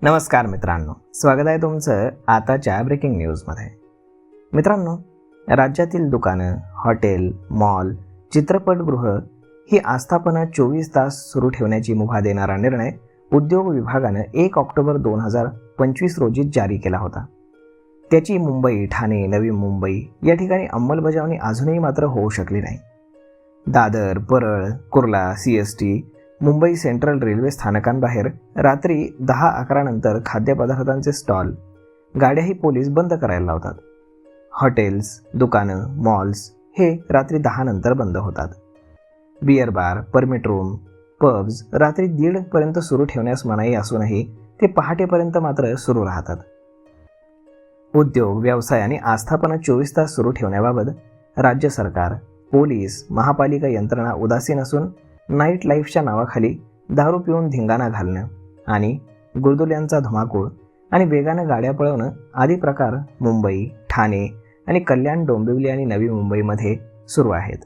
नमस्कार मित्रांनो, स्वागत आहे तुमचं आताच्या ब्रेकिंग न्यूजमध्ये. मित्रांनो, राज्यातील दुकानं, हॉटेल, मॉल, चित्रपटगृह ही आस्थापना 24 तास सुरू ठेवण्याची मुभा देणारा निर्णय उद्योग विभागानं 1 ऑक्टोबर 2025 रोजी जारी केला होता. त्याची मुंबई, ठाणे, नवी मुंबई या ठिकाणी अंमलबजावणी अजूनही मात्र होऊ शकली नाही. Dadar, Parel, Kurla, CST, Mumbai central railway स्थानकांबाहेर रात्री 10-11 नंतर खाद्यपदार्थांचे स्टॉल, गाड्याही पोलीस बंद करायला लावतात. हॉटेल्स, दुकानं, मॉल्स हे रात्री 10 नंतर बंद होतात. Beer bar, permit room, pubs रात्री 1:30 पर्यंत सुरू ठेवण्यास मनाई असूनही ते पहाटेपर्यंत मात्र सुरू राहतात. उद्योग, व्यवसाय आणि आस्थापना 24 तास सुरू ठेवण्याबाबत राज्य सरकार, पोलीस, महापालिका यंत्रणा उदासीन असून नाईट लाईफच्या नावाखाली दारू पिऊन धिंगाणा घालणं आणि गुलदुल्यांचा धुमाकूळ आणि वेगानं गाड्या पळवणं आदी प्रकार मुंबई, ठाणे आणि कल्याण, डोंबिवली आणि नवी मुंबईमध्ये सुरू आहेत.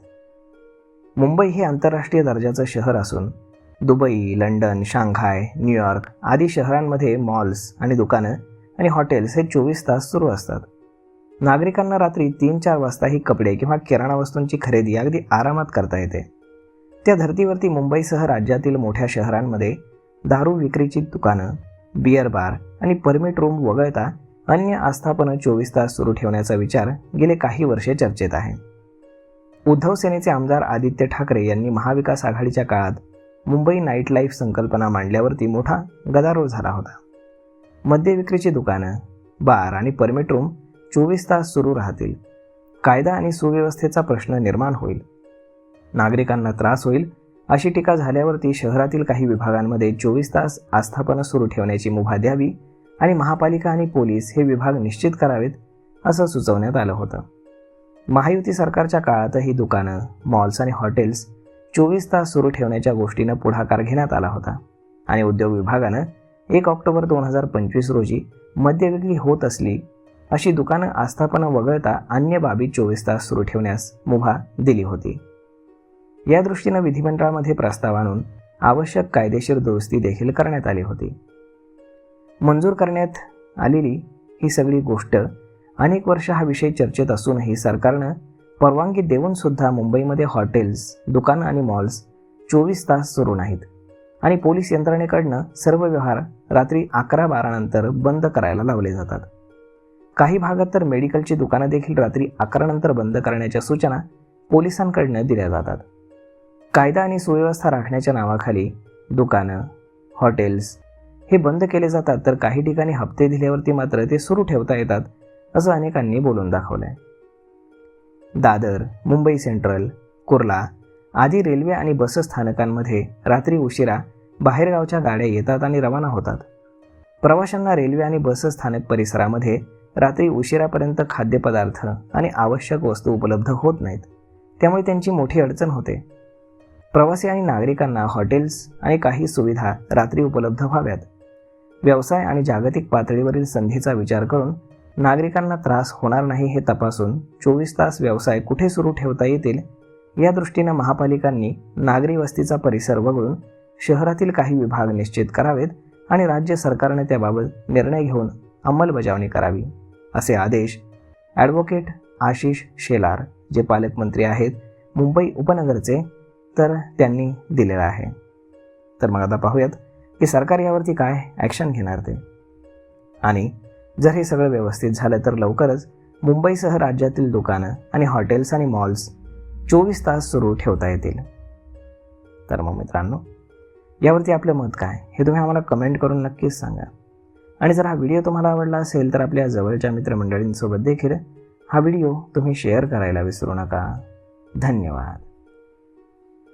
मुंबई हे आंतरराष्ट्रीय दर्जाचं शहर असून दुबई, लंडन, शांघाय, न्यूयॉर्क आदी शहरांमध्ये मॉल्स आणि दुकानं आणि हॉटेल्स हे 24 तास सुरू असतात. नागरिकांना रात्री 3-4 वाजताही कपडे किंवा किराणा वस्तूंची खरेदी अगदी आरामात करता येते. त्या धर्तीवरती मुंबईसह राज्यातील मोठ्या शहरांमध्ये दारू विक्रीची दुकानं, बिअर बार आणि परमिट रूम वगळता अन्य आस्थापना 24 तास सुरू ठेवण्याचा विचार गेले काही वर्षे चर्चेत आहे. उद्धव सेनेचे आमदार आदित्य ठाकरे यांनी महाविकास आघाडीच्या काळात मुंबई नाईट लाईफ संकल्पना मांडल्यावरती मोठा गदारोळ झाला होता. मद्य विक्रीची दुकानं, बार आणि परमिट रूम 24 तास सुरू राहतील. कायदा आणि सुव्यवस्थेचा प्रश्न निर्माण होईल, नागरिकांना त्रास होईल अशी टीका झाल्यावरती शहरातील काही विभागांमध्ये 24 तास आस्थापना सुरू ठेवण्याची मुभा द्यावी आणि महापालिका आणि पोलीस हे विभाग निश्चित करावेत असं सुचवण्यात आलं होतं. महायुती सरकारच्या काळातही दुकानं, मॉल्स आणि हॉटेल्स 24 तास सुरू ठेवण्याच्या गोष्टीनं पुढाकार घेण्यात आला होता आणि उद्योग विभागानं 1 ऑक्टोबर 2025 रोजी मद्य विक्री होत असली अशी दुकानं आस्थापना वगळता अन्य बाबी 24 तास सुरू ठेवण्यास मुभा दिली होती. या दृष्टीनं विधिमंडळामध्ये प्रस्ताव आणून आवश्यक कायदेशीर दुरुस्ती देखील करण्यात आली होती. मंजूर करण्यात आलेली ही सगळी गोष्ट अनेक वर्ष हा विषय चर्चेत असूनही सरकारनं परवानगी देऊन सुद्धा मुंबईमध्ये हॉटेल्स, दुकानं आणि मॉल्स 24 तास सुरू नाहीत आणि पोलीस यंत्रणेकडनं सर्व व्यवहार रात्री 11-12 नंतर बंद करायला लावले जातात. काही भागात तर मेडिकलची दुकानं देखील रात्री 11 नंतर बंद करण्याच्या सूचना पोलिसांकडनं दिल्या जातात. कायदा आणि सुव्यवस्था राखण्याच्या नावाखाली दुकानं, हॉटेल्स हे बंद केले जातात, तर काही ठिकाणी हप्ते दिल्यावरती मात्र ते सुरू ठेवता येतात असं अनेकांनी बोलून दाखवलं आहे. दादर, मुंबई सेंट्रल, कुर्ला आदी रेल्वे आणि बस स्थानकांमध्ये रात्री उशिरा बाहेरगावच्या गाड्या येतात आणि रवाना होतात. प्रवाशांना रेल्वे आणि बस स्थानक परिसरामध्ये रात्री उशिरापर्यंत खाद्यपदार्थ आणि आवश्यक वस्तू उपलब्ध होत नाहीत, त्यामुळे त्यांची मोठी अडचण होते. प्रवासी आणि नागरिकांना हॉटेल्स आणि काही सुविधा रात्री उपलब्ध व्हाव्यात. व्यवसाय आणि जागतिक पातळीवरील संधीचा विचार करून नागरिकांना त्रास होणार नाही हे तपासून 24 तास व्यवसाय कुठे सुरू ठेवता येतील या दृष्टीनं महापालिकांनी नागरी वस्तीचा परिसर वगळून शहरातील काही विभाग निश्चित करावेत आणि राज्य सरकारने त्याबाबत निर्णय घेऊन अंमलबजावणी करावी, असे आदेश ॲडव्होकेट आशिष शेलार, जे पालकमंत्री आहेत मुंबई उपनगरचे, तर त्यांनी दिलेला आहे. तर मग आता पाहूयात की सरकार यावरती काय ॲक्शन घेणार ते. आणि जर हे सगळं व्यवस्थित झालं तर लवकरच मुंबईसह राज्यातील दुकानं आणि हॉटेल्स आणि मॉल्स 24 तास सुरू ठेवता येतील. तर मग मित्रांनो, यावरती आपलं मत काय हे तुम्ही आम्हाला कमेंट करून नक्कीच सांगा. आणि जर हा व्हिडिओ तुम्हाला आवडला असेल तर आपल्या जवळच्या मित्रमंडळींसोबत देखील हा व्हिडिओ तुम्ही शेअर करायला विसरू नका. धन्यवाद.